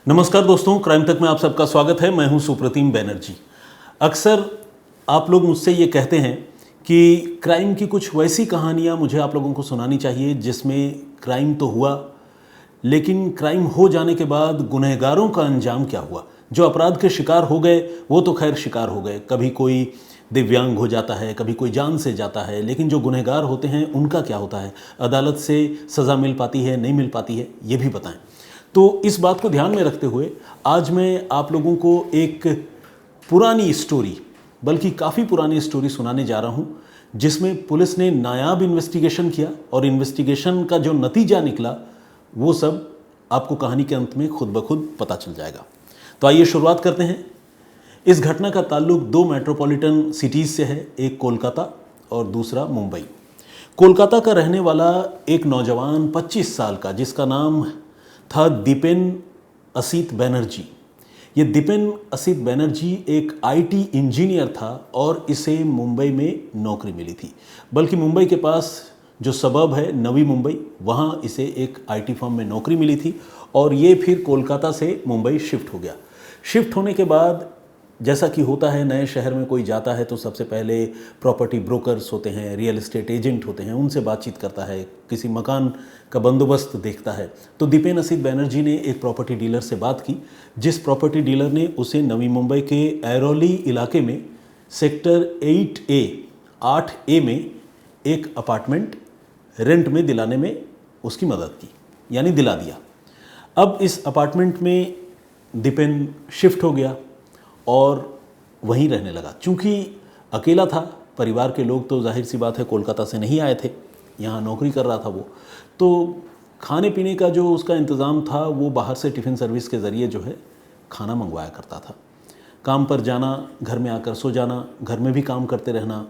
नमस्कार दोस्तों, क्राइम तक में आप सबका स्वागत है। मैं हूं सुप्रतिम बैनर्जी। अक्सर आप लोग मुझसे ये कहते हैं कि क्राइम की कुछ वैसी कहानियां मुझे आप लोगों को सुनानी चाहिए जिसमें क्राइम तो हुआ, लेकिन क्राइम हो जाने के बाद गुनहगारों का अंजाम क्या हुआ। जो अपराध के शिकार हो गए वो तो खैर शिकार हो गए, कभी कोई दिव्यांग हो जाता है, कभी कोई जान से जाता है, लेकिन जो गुनहगार होते हैं उनका क्या होता है, अदालत से सज़ा मिल पाती है, नहीं मिल पाती है, ये भी बताएं। तो इस बात को ध्यान में रखते हुए आज मैं आप लोगों को एक पुरानी स्टोरी, बल्कि काफ़ी पुरानी स्टोरी सुनाने जा रहा हूँ, जिसमें पुलिस ने नायाब इन्वेस्टिगेशन किया और इन्वेस्टिगेशन का जो नतीजा निकला वो सब आपको कहानी के अंत में खुद ब खुद पता चल जाएगा। तो आइए शुरुआत करते हैं। इस घटना का ताल्लुक दो मेट्रोपॉलिटन सिटीज़ से है, एक कोलकाता और दूसरा मुंबई। कोलकाता का रहने वाला एक नौजवान 25 साल का, जिसका नाम था दीपेन असित बैनर्जी। ये दीपेन असित बैनर्जी एक आईटी इंजीनियर था और इसे मुंबई में नौकरी मिली थी। बल्कि मुंबई के पास जो सबब है नवी मुंबई, वहाँ इसे एक आईटी फर्म में नौकरी मिली थी और ये फिर कोलकाता से मुंबई शिफ्ट हो गया। शिफ्ट होने के बाद जैसा कि होता है, नए शहर में कोई जाता है तो सबसे पहले प्रॉपर्टी ब्रोकर्स होते हैं, रियल एस्टेट एजेंट होते हैं, उनसे बातचीत करता है, किसी मकान का बंदोबस्त देखता है। तो दीपेन असित बैनर्जी ने एक प्रॉपर्टी डीलर से बात की, जिस प्रॉपर्टी डीलर ने उसे नवी मुंबई के ऐरोली इलाके में सेक्टर 8A में एक अपार्टमेंट रेंट में दिलाने में उसकी मदद की, यानी दिला दिया। अब इस अपार्टमेंट में दीपेन शिफ्ट हो गया और वहीं रहने लगा। चूँकि अकेला था, परिवार के लोग तो जाहिर सी बात है कोलकाता से नहीं आए थे, यहाँ नौकरी कर रहा था वो, तो खाने पीने का जो उसका इंतज़ाम था वो बाहर से टिफ़िन सर्विस के ज़रिए जो है खाना मंगवाया करता था। काम पर जाना, घर में आकर सो जाना, घर में भी काम करते रहना,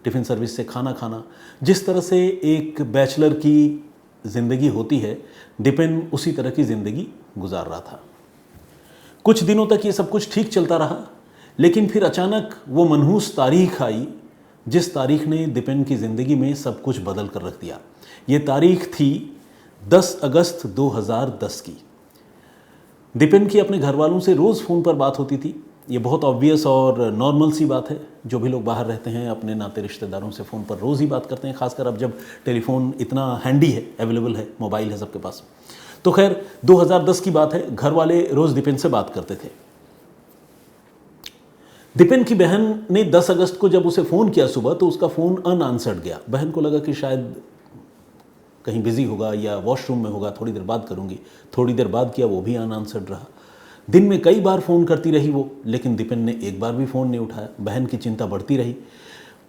टिफ़िन सर्विस से खाना खाना, जिस तरह से एक बैचलर की ज़िंदगी होती है, दीपेन उसी तरह की ज़िंदगी गुजार रहा था। कुछ दिनों तक ये सब कुछ ठीक चलता रहा, लेकिन फिर अचानक वो मनहूस तारीख आई जिस तारीख ने दीपेन की ज़िंदगी में सब कुछ बदल कर रख दिया। ये तारीख थी 10 अगस्त 2010 की। दीपेन की अपने घर वालों से रोज़ फ़ोन पर बात होती थी। ये बहुत ऑब्वियस और नॉर्मल सी बात है, जो भी लोग बाहर रहते हैं अपने नाते रिश्तेदारों से फ़ोन पर रोज़ ही बात करते हैं, खासकर अब जब टेलीफोन इतना हैंडी है, अवेलेबल है, मोबाइल है सबके पास। तो खैर 2010 की बात है, घर वाले रोज़ दीपेन से बात करते थे। दीपेन की बहन ने 10 अगस्त को जब उसे फ़ोन किया सुबह, तो उसका फ़ोन अनआंसर्ड गया। बहन को लगा कि शायद कहीं बिजी होगा या वॉशरूम में होगा, थोड़ी देर बाद करूँगी। थोड़ी देर बाद किया, वो भी अनआंसर्ड रहा। दिन में कई बार फ़ोन करती रही वो, लेकिन दीपेन ने एक बार भी फ़ोन नहीं उठाया। बहन की चिंता बढ़ती रही।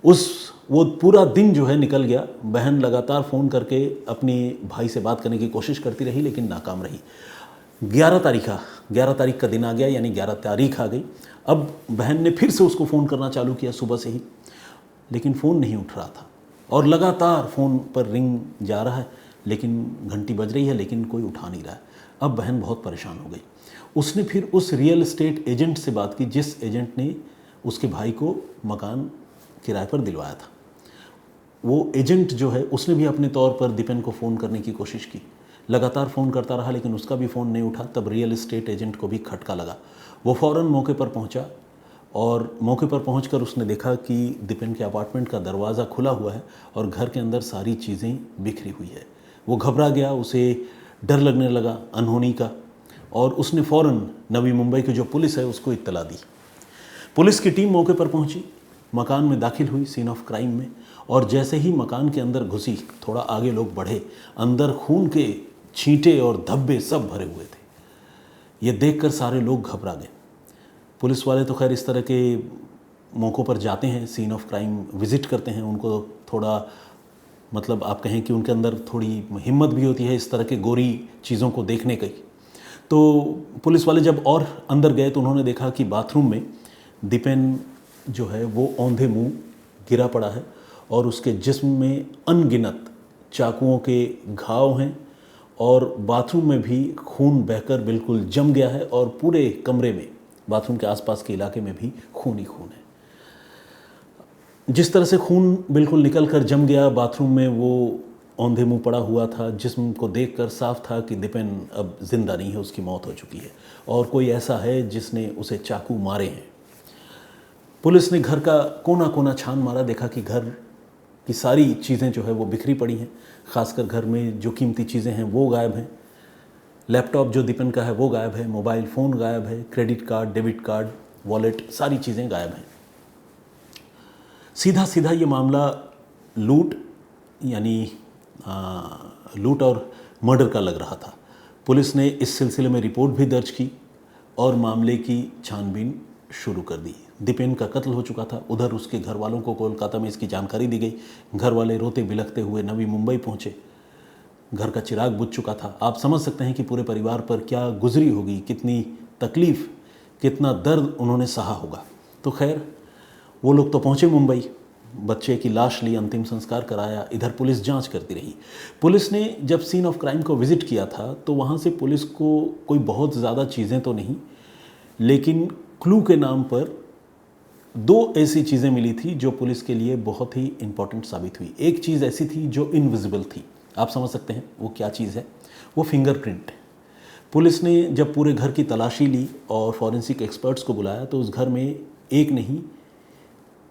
वो पूरा दिन जो है निकल गया। बहन लगातार फ़ोन करके अपनी भाई से बात करने की कोशिश करती रही, लेकिन नाकाम रही। 11 तारीख का दिन आ गया, यानी 11 तारीख आ गई। अब बहन ने फिर से उसको फ़ोन करना चालू किया सुबह से ही, लेकिन फ़ोन नहीं उठ रहा था और लगातार फ़ोन पर रिंग जा रहा है, लेकिन घंटी बज रही है, लेकिन कोई उठा नहीं रहा है। अब बहन बहुत परेशान हो गई। उसने फिर उस रियल एस्टेट एजेंट से बात की जिस एजेंट ने उसके भाई को मकान किराए पर दिलवाया था। वो एजेंट जो है उसने भी अपने तौर पर दीपेन को फ़ोन करने की कोशिश की, लगातार फ़ोन करता रहा, लेकिन उसका भी फ़ोन नहीं उठा। तब रियल एस्टेट एजेंट को भी खटका लगा। वो फ़ौरन मौके पर पहुंचा और मौके पर पहुंचकर उसने देखा कि दीपेन के अपार्टमेंट का दरवाज़ा खुला हुआ है और घर के अंदर सारी चीज़ें बिखरी हुई है। वो घबरा गया, उसे डर लगने लगा अनहोनी का, और उसने फ़ौरन नवी मुंबई की जो पुलिस है उसको इत्तला दी। पुलिस की टीम मौके पर पहुंची, मकान में दाखिल हुई, सीन ऑफ क्राइम में, और जैसे ही मकान के अंदर घुसी, थोड़ा आगे लोग बढ़े, अंदर खून के छींटे और धब्बे सब भरे हुए थे। ये देखकर सारे लोग घबरा गए। पुलिस वाले तो खैर इस तरह के मौक़ों पर जाते हैं, सीन ऑफ क्राइम विज़िट करते हैं, उनको थोड़ा मतलब आप कहें कि उनके अंदर थोड़ी हिम्मत भी होती है इस तरह के गोरी चीज़ों को देखने की। तो पुलिस वाले जब और अंदर गए तो उन्होंने देखा कि बाथरूम में दीपेन जो है वो औंधे मुंह गिरा पड़ा है और उसके जिस्म में अनगिनत चाकुओं के घाव हैं और बाथरूम में भी खून बहकर बिल्कुल जम गया है और पूरे कमरे में, बाथरूम के आसपास के इलाके में भी खून ही खून है। जिस तरह से खून बिल्कुल निकल कर जम गया बाथरूम में, वो औंधे मुंह पड़ा हुआ था, जिस्म को देखकर साफ था कि दीपेन अब जिंदा नहीं है, उसकी मौत हो चुकी है और कोई ऐसा है जिसने उसे चाकू मारे हैं। पुलिस ने घर का कोना कोना छान मारा, देखा कि घर की सारी चीज़ें जो है वो बिखरी पड़ी हैं, ख़ासकर घर में जो कीमती चीज़ें हैं वो गायब हैं। लैपटॉप जो दीपेन का है वो गायब है, मोबाइल फ़ोन गायब है, credit card, debit card, wallet, सारी चीज़ें गायब हैं। सीधा सीधा ये मामला लूट यानी लूट और मर्डर का लग रहा था। पुलिस ने इस सिलसिले में रिपोर्ट भी दर्ज की और मामले की छानबीन शुरू कर दी। दीपेन का कत्ल हो चुका था, उधर उसके घर वालों को कोलकाता में इसकी जानकारी दी गई। घर वाले रोते बिलखते हुए नवी मुंबई पहुँचे। घर का चिराग बुझ चुका था। आप समझ सकते हैं कि पूरे परिवार पर क्या गुजरी होगी, कितनी तकलीफ़, कितना दर्द उन्होंने सहा होगा। तो खैर, वो लोग तो पहुँचे मुंबई, बच्चे की लाश ली, अंतिम संस्कार कराया, इधर पुलिस जांच करती रही। पुलिस ने जब सीन ऑफ क्राइम को विज़िट किया था तो वहाँ से पुलिस को कोई बहुत ज़्यादा चीज़ें तो नहीं, लेकिन क्लू के नाम पर 2 ऐसी चीज़ें मिली थी जो पुलिस के लिए बहुत ही इम्पॉर्टेंट साबित हुई। एक चीज़ ऐसी थी जो इनविजिबल थी, आप समझ सकते हैं वो क्या चीज़ है, वो फिंगरप्रिंट। पुलिस ने जब पूरे घर की तलाशी ली और फॉरेंसिक एक्सपर्ट्स को बुलाया तो उस घर में एक नहीं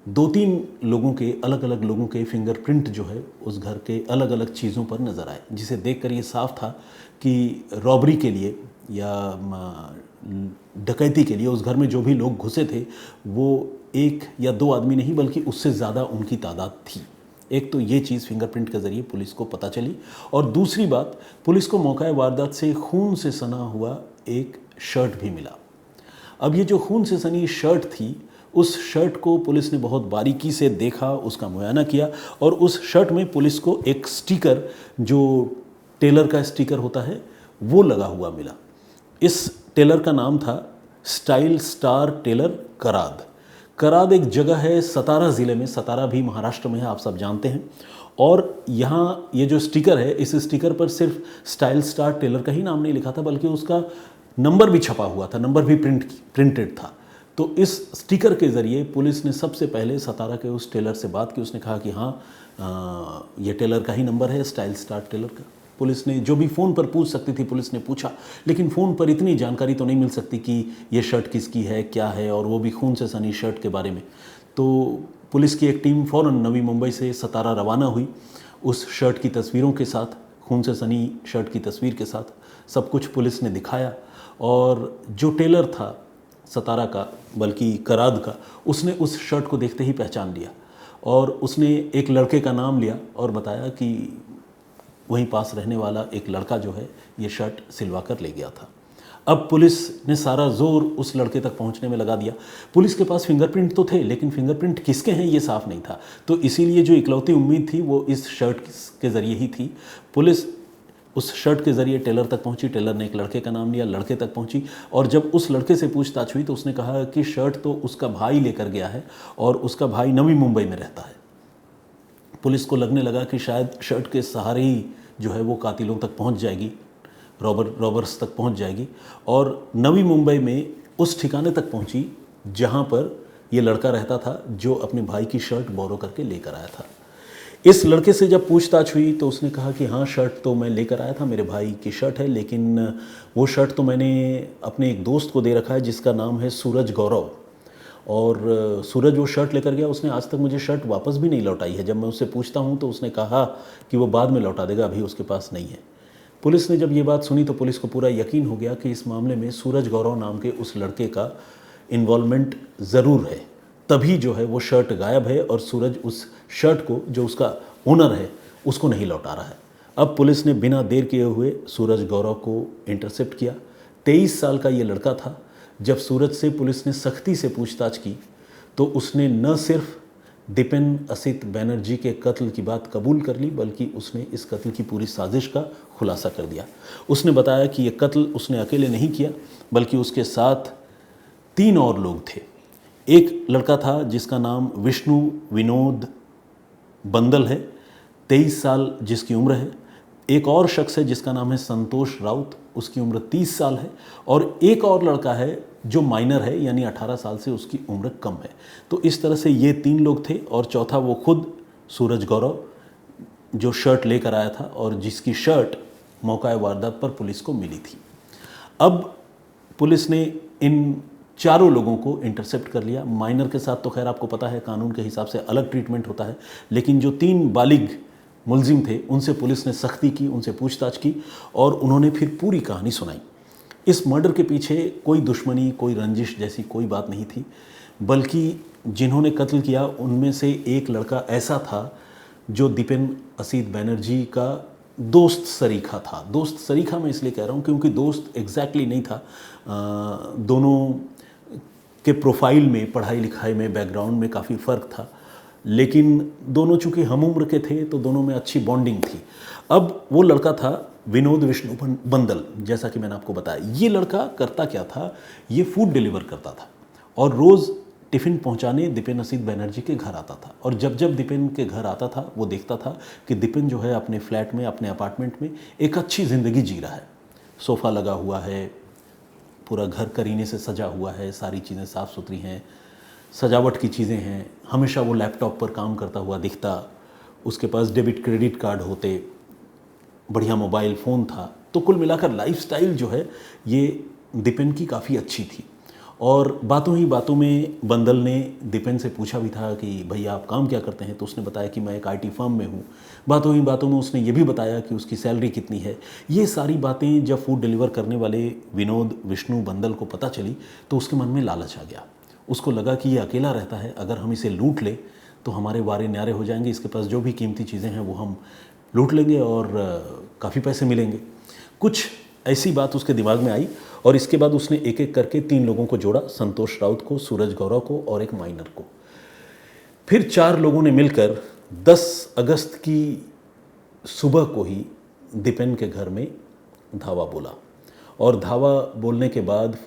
2-3 लोगों के, अलग अलग लोगों के फिंगरप्रिंट जो है उस घर के अलग अलग चीज़ों पर नज़र आए, जिसे देखकर ये साफ था कि रॉबरी के लिए या डकैती के लिए उस घर में जो भी लोग घुसे थे वो 1 या 2 आदमी नहीं बल्कि उससे ज़्यादा उनकी तादाद थी। एक तो ये चीज़ फिंगरप्रिंट के ज़रिए पुलिस को पता चली और दूसरी बात, पुलिस को मौका वारदात से खून से सना हुआ एक शर्ट भी मिला। अब ये जो खून से सनी शर्ट थी, उस शर्ट को पुलिस ने बहुत बारीकी से देखा, उसका मुआयना किया और उस शर्ट में पुलिस को एक स्टिकर, जो टेलर का स्टिकर होता है, वो लगा हुआ मिला। इस टेलर का नाम था स्टाइल स्टार टेलर कराद। कराद एक जगह है सतारा ज़िले में, सतारा भी महाराष्ट्र में है, आप सब जानते हैं। और यहाँ ये जो स्टिकर है, इस स्टिकर पर सिर्फ स्टाइल स्टार टेलर का ही नाम नहीं लिखा था बल्कि उसका नंबर भी छपा हुआ था, नंबर भी प्रिंटेड था। तो इस स्टिकर के ज़रिए पुलिस ने सबसे पहले सतारा के उस टेलर से बात की। उसने कहा कि हाँ, ये टेलर का ही नंबर है, स्टाइल स्टार टेलर का। पुलिस ने जो भी फ़ोन पर पूछ सकती थी पुलिस ने पूछा, लेकिन फ़ोन पर इतनी जानकारी तो नहीं मिल सकती कि ये शर्ट किसकी है, क्या है, और वो भी खून से सनी शर्ट के बारे में। तो पुलिस की एक टीम फ़ौरन नवी मुंबई से सतारा रवाना हुई। उस शर्ट की तस्वीरों के साथ, खून से सनी शर्ट की तस्वीर के साथ सब कुछ पुलिस ने दिखाया। और जो टेलर था सतारा का, बल्कि कराद का, उसने उस शर्ट को देखते ही पहचान लिया और उसने एक लड़के का नाम लिया और बताया कि वहीं पास रहने वाला एक लड़का जो है ये शर्ट सिलवा कर ले गया था। अब पुलिस ने सारा जोर उस लड़के तक पहुंचने में लगा दिया। पुलिस के पास फिंगरप्रिंट तो थे, लेकिन फिंगरप्रिंट किसके हैं ये साफ नहीं था। तो इसीलिए जो इकलौती उम्मीद थी वो इस शर्ट के ज़रिए ही थी। पुलिस उस शर्ट के ज़रिए टेलर तक पहुंची। टेलर ने एक लड़के का नाम लिया, लड़के तक पहुंची और जब उस लड़के से पूछताछ हुई तो उसने कहा कि शर्ट तो उसका भाई लेकर गया है और उसका भाई नवी मुंबई में रहता है। पुलिस को लगने लगा कि शायद शर्ट के सहारे ही जो है वो कातिलों तक पहुंच जाएगी, रॉबर्स तक पहुंच जाएगी और नवी मुंबई में उस ठिकाने तक पहुंची जहां पर ये लड़का रहता था जो अपने भाई की शर्ट बोरो करके लेकर आया था। इस लड़के से जब पूछताछ हुई तो उसने कहा कि हाँ, शर्ट तो मैं लेकर आया था, मेरे भाई की शर्ट है, लेकिन वो शर्ट तो मैंने अपने एक दोस्त को दे रखा है जिसका नाम है सूरज गौरव। और सूरज वो शर्ट लेकर गया, उसने आज तक मुझे शर्ट वापस भी नहीं लौटाई है। जब मैं उससे पूछता हूँ तो उसने कहा कि वो बाद में लौटा देगा, अभी उसके पास नहीं है। पुलिस ने जब ये बात सुनी तो पुलिस को पूरा यकीन हो गया कि इस मामले में सूरज गौरव नाम के उस लड़के का इन्वॉल्वमेंट ज़रूर है, तभी जो है वो शर्ट गायब है और सूरज उस शर्ट को, जो उसका ओनर है, उसको नहीं लौटा रहा है। अब पुलिस ने बिना देर किए हुए सूरज गौरव को इंटरसेप्ट किया। 23 साल का ये लड़का था। जब सूरज से पुलिस ने सख्ती से पूछताछ की तो उसने न सिर्फ दीपेन असित बैनर्जी के कत्ल की बात कबूल कर ली, बल्कि उसने इस कत्ल की पूरी साजिश का खुलासा कर दिया। उसने बताया कि ये कत्ल उसने अकेले नहीं किया, बल्कि उसके साथ 3 और लोग थे। एक लड़का था जिसका नाम विष्णु विनोद बंदल है, 23 साल जिसकी उम्र है। एक और शख्स है जिसका नाम है संतोष राउत, उसकी उम्र 30 साल है। और एक और लड़का है जो माइनर है, यानी 18 साल से उसकी उम्र कम है। तो इस तरह से ये 3 लोग थे और चौथा वो खुद सूरज गौरव, जो शर्ट लेकर आया था और जिसकी शर्ट मौका वारदात पर पुलिस को मिली थी। अब पुलिस ने इन चारों लोगों को इंटरसेप्ट कर लिया। माइनर के साथ तो खैर आपको पता है कानून के हिसाब से अलग ट्रीटमेंट होता है, लेकिन जो 3 बालिग मुलजिम थे उनसे पुलिस ने सख्ती की, उनसे पूछताछ की और उन्होंने फिर पूरी कहानी सुनाई। इस मर्डर के पीछे कोई दुश्मनी, कोई रंजिश जैसी कोई बात नहीं थी, बल्कि जिन्होंने कत्ल किया उनमें से एक लड़का ऐसा था जो दीपेन असीत बैनर्जी का दोस्त सरीखा था। दोस्त सरीखा मैं इसलिए कह रहा हूँ क्योंकि दोस्त एग्जैक्टली नहीं था। दोनों के प्रोफाइल में, पढ़ाई लिखाई में, बैकग्राउंड में काफ़ी फ़र्क था, लेकिन दोनों चूँकि हम उम्र के थे तो दोनों में अच्छी बॉन्डिंग थी। अब वो लड़का था विनोद विष्णु बंदल, जैसा कि मैंने आपको बताया। ये लड़का करता क्या था, ये फूड डिलीवर करता था और रोज़ टिफ़िन पहुंचाने दीपेन असीत बैनर्जी के घर आता था। और जब जब दीपेन के घर आता था वो देखता था कि दीपेन जो है अपने फ्लैट में, अपने अपार्टमेंट में एक अच्छी ज़िंदगी जी रहा है। सोफ़ा लगा हुआ है, पूरा घर करीने से सजा हुआ है, सारी चीज़ें साफ़ सुथरी हैं, सजावट की चीज़ें हैं। हमेशा वो लैपटॉप पर काम करता हुआ दिखता, उसके पास डेबिट क्रेडिट कार्ड होते, बढ़िया मोबाइल फ़ोन था। तो कुल मिलाकर लाइफस्टाइल जो है ये दीपेन की काफ़ी अच्छी थी। और बातों ही बातों में बंदल ने दीपेन से पूछा भी था कि भैया आप काम क्या करते हैं, तो उसने बताया कि मैं एक आईटी फर्म में हूँ। बातों ही बातों में उसने ये भी बताया कि उसकी सैलरी कितनी है। ये सारी बातें जब फूड डिलीवर करने वाले विनोद विष्णु बंदल को पता चली तो उसके मन में लालच आ गया। उसको लगा कि ये अकेला रहता है, अगर हम इसे लूट लें तो हमारे वारे न्यारे हो जाएंगे, इसके पास जो भी कीमती चीज़ें हैं वो हम लूट लेंगे और काफ़ी पैसे मिलेंगे। कुछ ऐसी बात उसके दिमाग में आई और इसके बाद उसने एक एक करके 3 लोगों को जोड़ा, संतोष राउत को, सूरज गौरव को और एक माइनर को। फिर 4 लोगों ने मिलकर 10 अगस्त की सुबह को ही दीपेन के घर में धावा बोला। और धावा बोलने के बाद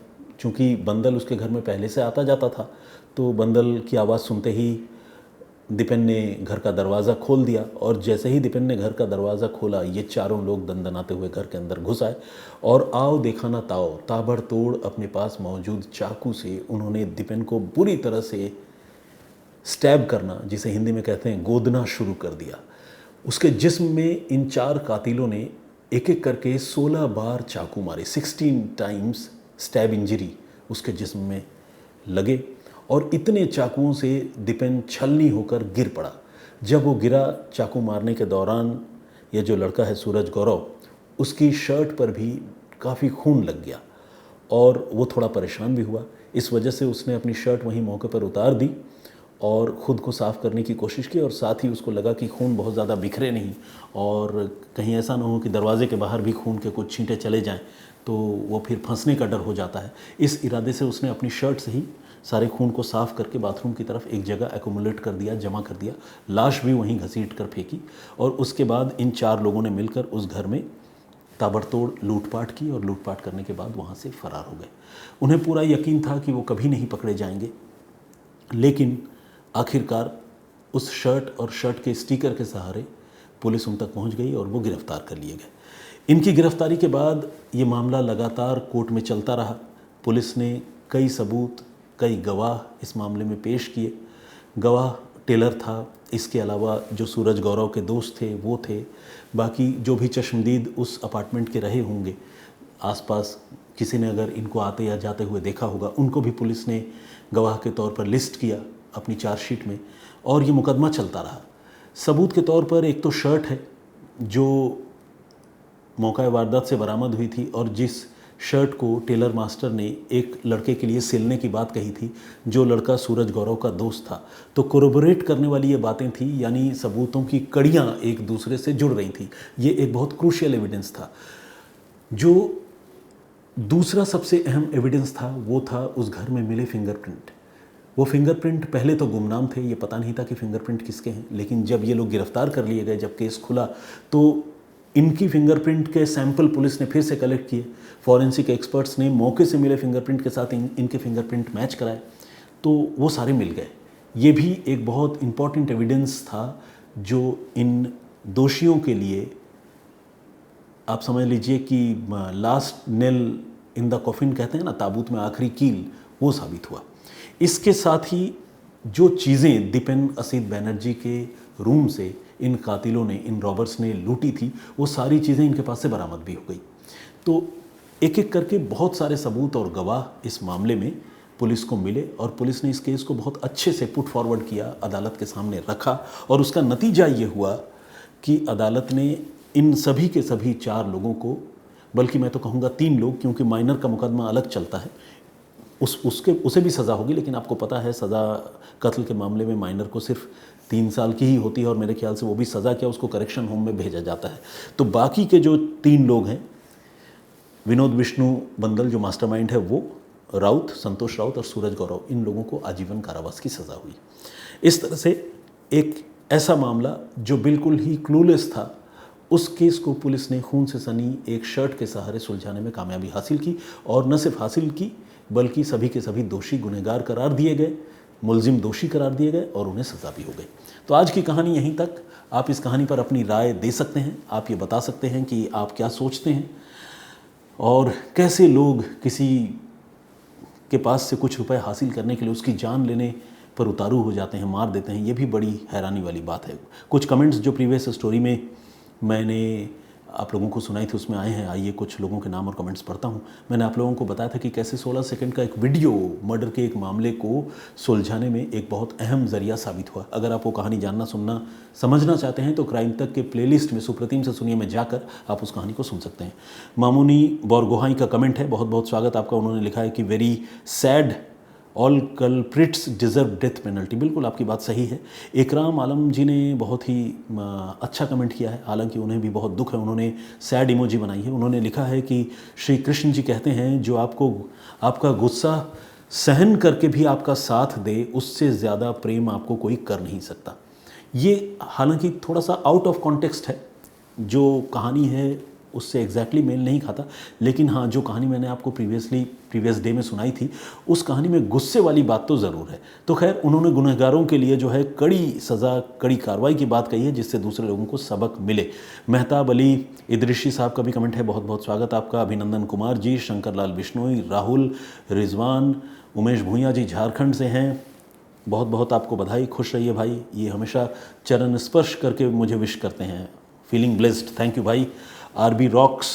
चूँकि बंदल उसके घर में पहले से आता जाता था तो बंदल की आवाज़ सुनते ही दीपेन ने घर का दरवाज़ा खोल दिया। और जैसे ही दीपेन ने घर का दरवाज़ा खोला ये चारों लोग दनदनाते हुए घर के अंदर घुस आए और आओ देखा ना ताओ, ताबड़तोड़ अपने पास मौजूद चाकू से उन्होंने दीपेन को बुरी तरह से स्टैब करना, जिसे हिंदी में कहते हैं गोदना, शुरू कर दिया। उसके जिस्म में इन 4 कातिलों ने एक एक करके 16 बार चाकू मारे, 16 टाइम्स स्टैब इंजरी उसके जिस्म में लगे और इतने चाकुओं से दीपेन छलनी होकर गिर पड़ा। जब वो गिरा, चाकू मारने के दौरान ये जो लड़का है सूरज गौरव, उसकी शर्ट पर भी काफ़ी खून लग गया और वो थोड़ा परेशान भी हुआ। इस वजह से उसने अपनी शर्ट वहीं मौके पर उतार दी और ख़ुद को साफ़ करने की कोशिश की और साथ ही उसको लगा कि खून बहुत ज़्यादा बिखरे नहीं और कहीं ऐसा ना हो कि दरवाजे के बाहर भी खून के कुछ छींटे चले जाएं तो वो फिर फंसने का डर हो जाता है। इस इरादे से उसने अपनी शर्ट से ही सारे खून को साफ़ करके बाथरूम की तरफ एक जगह एक्यूमुलेट कर दिया, जमा कर दिया। लाश भी वहीं घसीट कर फेंकी और उसके बाद इन 4 लोगों ने मिलकर उस घर में ताबड़तोड़ लूटपाट की और लूटपाट करने के बाद वहाँ से फरार हो गए। उन्हें पूरा यकीन था कि वो कभी नहीं पकड़े जाएंगे, लेकिन आखिरकार उस शर्ट और शर्ट के स्टिकर के सहारे पुलिस उन तक पहुँच गई और वो गिरफ्तार कर लिए गए। इनकी गिरफ्तारी के बाद ये मामला लगातार कोर्ट में चलता रहा। पुलिस ने कई सबूत, कई गवाह इस मामले में पेश किए। गवाह टेलर था, इसके अलावा जो सूरज गौरव के दोस्त थे वो थे, बाकी जो भी चश्मदीद उस अपार्टमेंट के रहे होंगे, आसपास किसी ने अगर इनको आते या जाते हुए देखा होगा, उनको भी पुलिस ने गवाह के तौर पर लिस्ट किया अपनी चार्जशीट में और ये मुकदमा चलता रहा। सबूत के तौर पर एक तो शर्ट है जो मौका वारदात से बरामद हुई थी और जिस शर्ट को टेलर मास्टर ने एक लड़के के लिए सिलने की बात कही थी, जो लड़का सूरज गौरव का दोस्त था। तो कोरोबोरेट करने वाली ये बातें थी, यानी सबूतों की कड़ियाँ एक दूसरे से जुड़ रही थी। ये एक बहुत क्रूशियल एविडेंस था। जो दूसरा सबसे अहम एविडेंस था वो था उस घर में मिले फिंगरप्रिंट। वो फिंगरप्रिंट पहले तो गुमनाम थे, ये पता नहीं था कि फिंगरप्रिंट किसके हैं, लेकिन जब ये लोग गिरफ्तार कर लिए गए, जब केस खुला तो इनकी फिंगरप्रिंट के सैंपल पुलिस ने फिर से कलेक्ट किए। फॉरेंसिक एक्सपर्ट्स ने मौके से मिले फिंगरप्रिंट के साथ इनके फिंगरप्रिंट मैच कराए तो वो सारे मिल गए। ये भी एक बहुत इम्पॉर्टेंट एविडेंस था जो इन दोषियों के लिए, आप समझ लीजिए कि last nail in the coffin कहते हैं ना, ताबूत में आखिरी कील, वो साबित हुआ। इसके साथ ही जो चीज़ें दीपेन असीत बैनर्जी के रूम से इन कातिलों ने, इन रॉबर्स ने लूटी थी, वो सारी चीज़ें इनके पास से बरामद भी हो गई। तो एक एक करके बहुत सारे सबूत और गवाह इस मामले में पुलिस को मिले और पुलिस ने इस केस को बहुत अच्छे से पुट फॉरवर्ड किया, अदालत के सामने रखा और उसका नतीजा ये हुआ कि अदालत ने इन सभी के सभी 4 लोगों को, बल्कि मैं तो कहूँगा 3 लोग, क्योंकि माइनर का मुकदमा अलग चलता है, उसे भी सज़ा होगी, लेकिन आपको पता है सज़ा कत्ल के मामले में माइनर को सिर्फ 3 साल की ही होती है और मेरे ख्याल से वो भी सज़ा क्या, उसको करेक्शन होम में भेजा जाता है। तो बाकी के जो 3 लोग हैं, विनोद विष्णु बंदल जो मास्टरमाइंड है वो, राउत, संतोष राउत और सूरज गौरव, इन लोगों को आजीवन कारावास की सज़ा हुई। इस तरह से एक ऐसा मामला जो बिल्कुल ही क्लूलेस था, उस केस को पुलिस ने खून से सनी एक शर्ट के सहारे सुलझाने में कामयाबी हासिल की और न सिर्फ हासिल की बल्कि सभी के सभी दोषी गुनहगार करार दिए गए, मुलजिम दोषी करार दिए गए और उन्हें सज़ा भी हो गई। तो आज की कहानी यहीं तक। आप इस कहानी पर अपनी राय दे सकते हैं, आप ये बता सकते हैं कि आप क्या सोचते हैं और कैसे लोग किसी के पास से कुछ रुपए हासिल करने के लिए उसकी जान लेने पर उतारू हो जाते हैं, मार देते हैं। ये भी बड़ी हैरानी वाली बात है। कुछ कमेंट्स जो प्रीवियस स्टोरी में मैंने आप लोगों को सुनाई थी उसमें आए हैं। आइए कुछ लोगों के नाम और कमेंट्स पढ़ता हूँ। मैंने आप लोगों को बताया था कि कैसे 16 सेकंड का एक वीडियो मर्डर के एक मामले को सुलझाने में एक बहुत अहम ज़रिया साबित हुआ। अगर आप वो कहानी जानना, सुनना, समझना चाहते हैं तो क्राइम तक के प्लेलिस्ट में सुप्रतिम से सुनिए में जाकर आप उस कहानी को सुन सकते हैं। मामूनी बोरगोहाई का कमेंट है, बहुत बहुत स्वागत आपका। उन्होंने लिखा है कि very sad, all culprits deserve death penalty. बिल्कुल आपकी बात सही है। इकराम आलम जी ने बहुत ही अच्छा कमेंट किया है, हालांकि उन्हें भी बहुत दुख है। उन्होंने सैड इमोजी बनाई है। उन्होंने लिखा है कि श्री कृष्ण जी कहते हैं जो आपको आपका गुस्सा सहन करके भी आपका साथ दे, उससे ज़्यादा प्रेम आपको कोई कर नहीं सकता। ये हालांकि थोड़ा सा आउट ऑफ कॉन्टेक्स्ट है, जो कहानी है उससे एग्जैक्टली मेल नहीं खाता, लेकिन हाँ, जो कहानी मैंने आपको प्रीवियस डे में सुनाई थी, उस कहानी में गुस्से वाली बात तो ज़रूर है। तो खैर, उन्होंने गुनहगारों के लिए जो है कड़ी सज़ा, कड़ी कार्रवाई की बात कही है, जिससे दूसरे लोगों को सबक मिले। मेहताब अली इदरिशी साहब का भी कमेंट है, बहुत बहुत स्वागत आपका। अभिनंदन कुमार जी, शंकर लाल बिश्नोई, राहुल, रिजवान, उमेश भूंया जी झारखंड से हैं, बहुत बहुत आपको बधाई। खुश रहिए भाई, ये हमेशा चरण स्पर्श करके मुझे विश करते हैं। फीलिंग ब्लेस्ड, थैंक यू भाई। आरबी रॉक्स,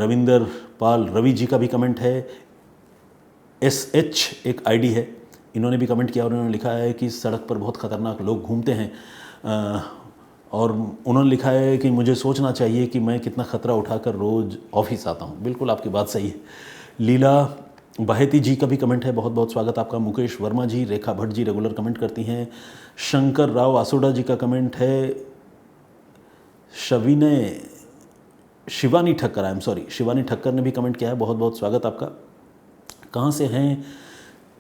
रविंदर पाल रवि जी का भी कमेंट है। SH एक आईडी है, इन्होंने भी कमेंट किया और उन्होंने लिखा है कि सड़क पर बहुत ख़तरनाक लोग घूमते हैं और उन्होंने लिखा है कि मुझे सोचना चाहिए कि मैं कितना ख़तरा उठाकर रोज़ ऑफिस आता हूँ। बिल्कुल आपकी बात सही है। लीला बाहेती जी का भी कमेंट है, बहुत बहुत स्वागत आपका। मुकेश वर्मा जी, रेखा भट्ट जी रेगुलर कमेंट करती हैं। शंकर राव आसोडा जी का कमेंट है। शिवानी ठक्कर ने भी कमेंट किया है, बहुत बहुत स्वागत आपका। कहाँ से हैं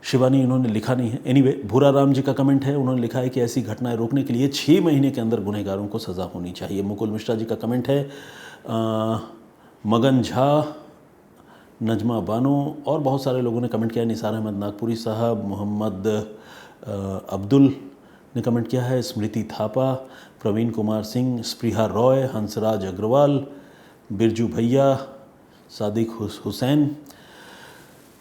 शिवानी, इन्होंने लिखा नहीं है। एनीवे, भूरा राम जी का कमेंट है, उन्होंने लिखा है कि ऐसी घटनाएं रोकने के लिए 6 महीने के अंदर गुनहगारों को सज़ा होनी चाहिए। मुकुल मिश्रा जी का कमेंट है। मगन झा, नजमा बानो और बहुत सारे लोगों ने कमेंट किया है। निसार अहमद नागपुरी साहब, मोहम्मद अब्दुल ने कमेंट किया है। स्मृति थापा, प्रवीण कुमार सिंह, स्पृहा रॉय, हंसराज अग्रवाल, बिरजू भैया, सादिक हुसैन,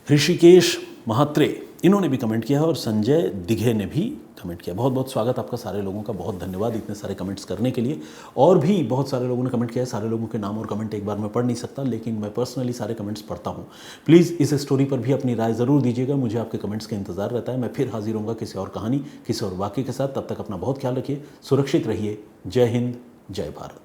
ऋषिकेश महात्रे, इन्होंने भी कमेंट किया है और संजय दिघे ने भी कमेंट किया। बहुत बहुत स्वागत आपका सारे लोगों का, बहुत धन्यवाद इतने सारे कमेंट्स करने के लिए। और भी बहुत सारे लोगों ने कमेंट किया है, सारे लोगों के नाम और कमेंट एक बार मैं पढ़ नहीं सकता, लेकिन मैं पर्सनली सारे कमेंट्स पढ़ता हूँ। प्लीज़ इस स्टोरी पर भी अपनी राय ज़रूर दीजिएगा, मुझे आपके कमेंट्स का इंतजार रहता है। मैं फिर हाजिर होऊंगा किसी और कहानी, किसी और वाक़ये के साथ। तब तक अपना बहुत ख्याल रखिए, सुरक्षित रहिए। जय हिंद, जय भारत।